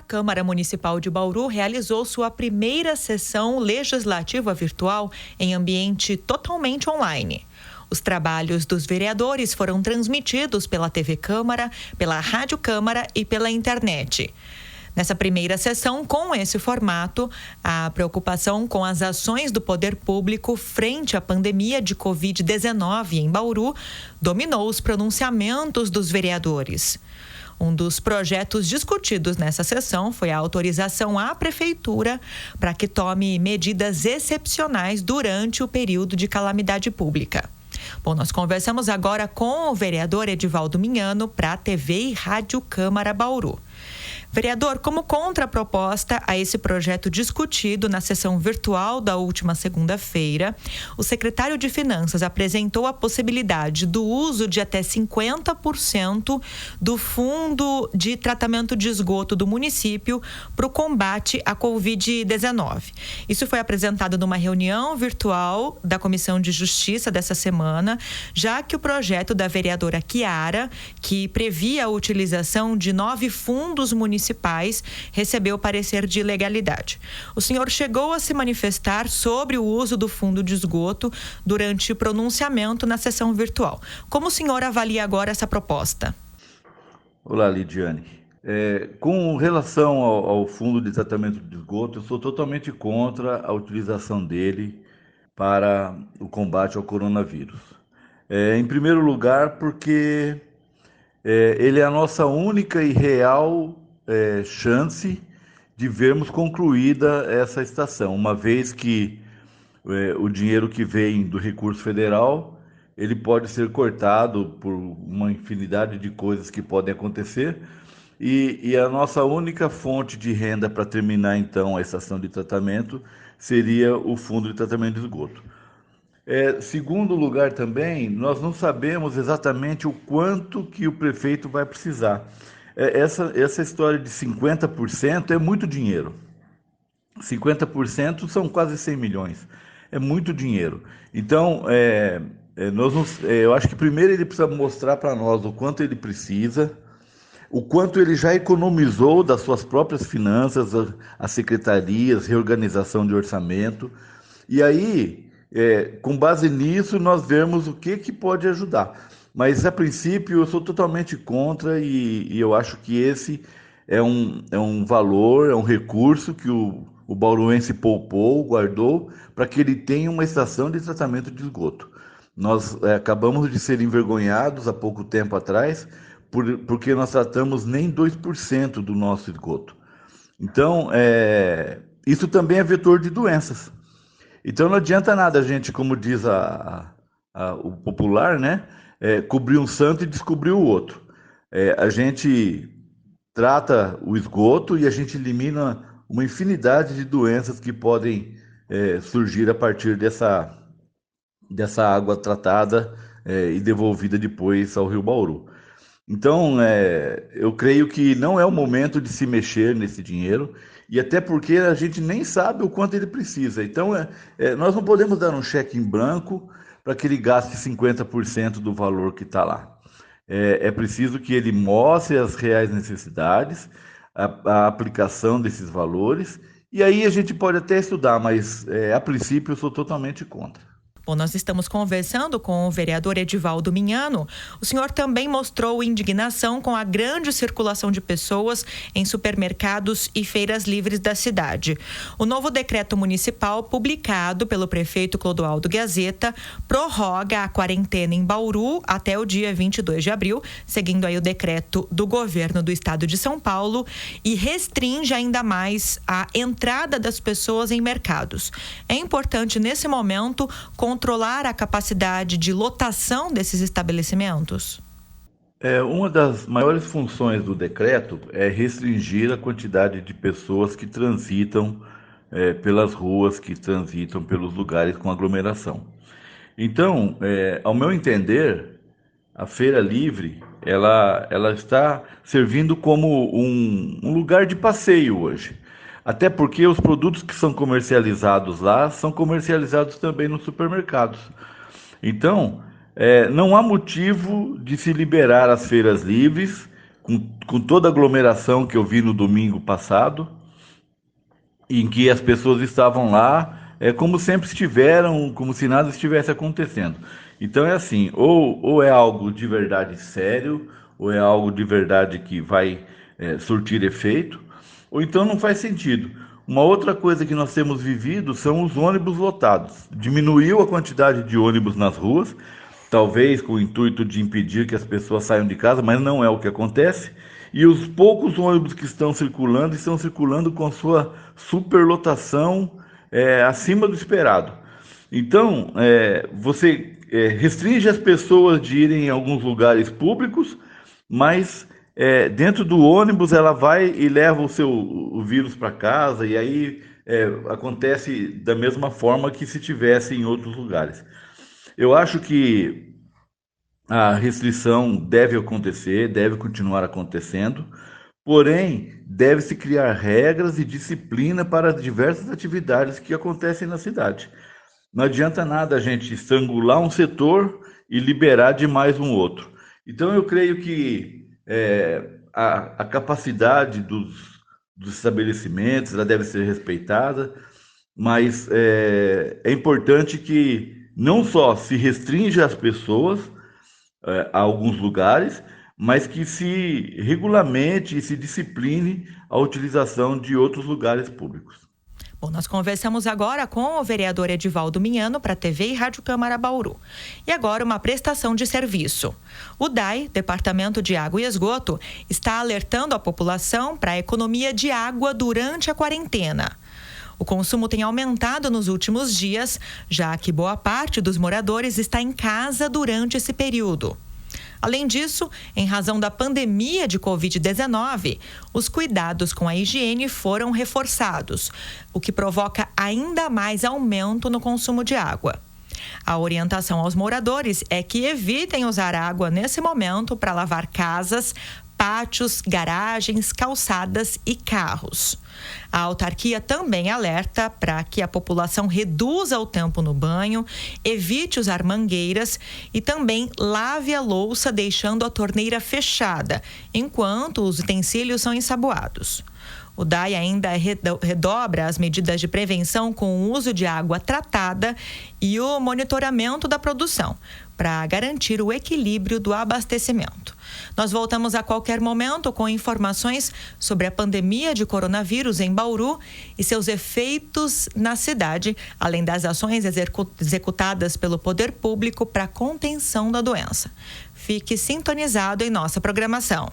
Câmara Municipal de Bauru realizou sua primeira sessão legislativa virtual em ambiente totalmente online. Os trabalhos dos vereadores foram transmitidos pela TV Câmara, pela Rádio Câmara e pela internet. Nessa primeira sessão, com esse formato, a preocupação com as ações do poder público frente à pandemia de Covid-19 em Bauru dominou os pronunciamentos dos vereadores. Um dos projetos discutidos nessa sessão foi a autorização à Prefeitura para que tome medidas excepcionais durante o período de calamidade pública. Bom, nós conversamos agora com o vereador Edivaldo Minhano para a TV e Rádio Câmara Bauru. Vereador, como contraproposta a esse projeto discutido na sessão virtual da última segunda-feira, o secretário de Finanças apresentou a possibilidade do uso de até 50% do fundo de tratamento de esgoto do município para o combate à Covid-19. Isso foi apresentado numa reunião virtual da Comissão de Justiça dessa semana, já que o projeto da vereadora Chiara, que previa a utilização de 9 fundos municipais, recebeu parecer de ilegalidade. O senhor chegou a se manifestar sobre o uso do fundo de esgoto durante o pronunciamento na sessão virtual. Como o senhor avalia agora essa proposta? Olá, Lidiane. Com relação ao fundo de tratamento de esgoto, eu sou totalmente contra a utilização dele para o combate ao coronavírus. Em primeiro lugar, porque ele é a nossa única e real chance de vermos concluída essa estação, uma vez que o dinheiro que vem do recurso federal, ele pode ser cortado por uma infinidade de coisas que podem acontecer, e a nossa única fonte de renda para terminar então a estação de tratamento seria o fundo de tratamento de esgoto. Segundo lugar também, nós não sabemos exatamente o quanto que o prefeito vai precisar. Essa história de 50% é muito dinheiro. 50% são quase 100 milhões. É muito dinheiro. Então, eu acho que primeiro ele precisa mostrar para nós o quanto ele precisa, o quanto ele já economizou das suas próprias finanças, as secretarias, reorganização de orçamento. E aí, com base nisso, nós vemos o que pode ajudar. Mas, a princípio, eu sou totalmente contra e eu acho que esse é um valor, é um recurso que o bauruense poupou, guardou, para que ele tenha uma estação de tratamento de esgoto. Nós acabamos de ser envergonhados há pouco tempo atrás, porque nós tratamos nem 2% do nosso esgoto. Então, isso também é vetor de doenças. Então, não adianta nada a gente, como diz o popular, né? Cobrir um santo e descobrir o outro. A gente trata o esgoto e a gente elimina uma infinidade de doenças que podem surgir a partir dessa água tratada e devolvida depois ao Rio Bauru. Então, eu creio que não é o momento de se mexer nesse dinheiro, e até porque a gente nem sabe o quanto ele precisa. Então, nós não podemos dar um cheque em branco para que ele gaste 50% do valor que está lá. É preciso que ele mostre as reais necessidades, a aplicação desses valores, e aí a gente pode até estudar, mas a princípio eu sou totalmente contra. Bom, nós estamos conversando com o vereador Edivaldo Minhano. O senhor também mostrou indignação com a grande circulação de pessoas em supermercados e feiras livres da cidade. O novo decreto municipal, publicado pelo prefeito Clodoaldo Gazeta, prorroga a quarentena em Bauru até o dia 22 de abril, seguindo aí o decreto do governo do estado de São Paulo, e restringe ainda mais a entrada das pessoas em mercados. É importante, nesse momento, controlar a capacidade de lotação desses estabelecimentos? Uma das maiores funções do decreto é restringir a quantidade de pessoas que transitam pelas ruas, que transitam pelos lugares com aglomeração. Então, ao meu entender, a feira livre ela está servindo como um lugar de passeio hoje. Até porque os produtos que são comercializados lá são comercializados também nos supermercados. Então, não há motivo de se liberar as feiras livres com toda a aglomeração que eu vi no domingo passado, em que as pessoas estavam lá, como sempre estiveram, como se nada estivesse acontecendo. Então é assim, ou é algo de verdade sério, ou é algo de verdade que vai surtir efeito, ou então não faz sentido. Uma outra coisa que nós temos vivido são os ônibus lotados. Diminuiu a quantidade de ônibus nas ruas, talvez com o intuito de impedir que as pessoas saiam de casa, mas não é o que acontece. E os poucos ônibus que estão circulando com sua superlotação acima do esperado. Então, você restringe as pessoas de irem em alguns lugares públicos, mas dentro do ônibus ela vai e leva o vírus para casa, e aí acontece da mesma forma que se tivesse em outros lugares. Eu acho que a restrição deve acontecer, deve continuar acontecendo, porém, deve-se criar regras e disciplina para diversas atividades que acontecem na cidade. Não adianta nada a gente estrangular um setor e liberar demais um outro. Então, eu creio que a capacidade dos estabelecimentos ela deve ser respeitada, mas é importante que não só se restrinja as pessoas a alguns lugares, mas que se regulamente e se discipline a utilização de outros lugares públicos. Bom, nós conversamos agora com o vereador Edivaldo Minhano para a TV e Rádio Câmara Bauru. E agora uma prestação de serviço. O DAI, Departamento de Água e Esgoto, está alertando a população para a economia de água durante a quarentena. O consumo tem aumentado nos últimos dias, já que boa parte dos moradores está em casa durante esse período. Além disso, em razão da pandemia de Covid-19, os cuidados com a higiene foram reforçados, o que provoca ainda mais aumento no consumo de água. A orientação aos moradores é que evitem usar água nesse momento para lavar casas, pátios, garagens, calçadas e carros. A autarquia também alerta para que a população reduza o tempo no banho, evite usar mangueiras e também lave a louça deixando a torneira fechada, enquanto os utensílios são ensaboados. O DAI ainda redobra as medidas de prevenção com o uso de água tratada e o monitoramento da produção, para garantir o equilíbrio do abastecimento. Nós voltamos a qualquer momento com informações sobre a pandemia de coronavírus em Bauru e seus efeitos na cidade, além das ações executadas pelo poder público para a contenção da doença. Fique sintonizado em nossa programação.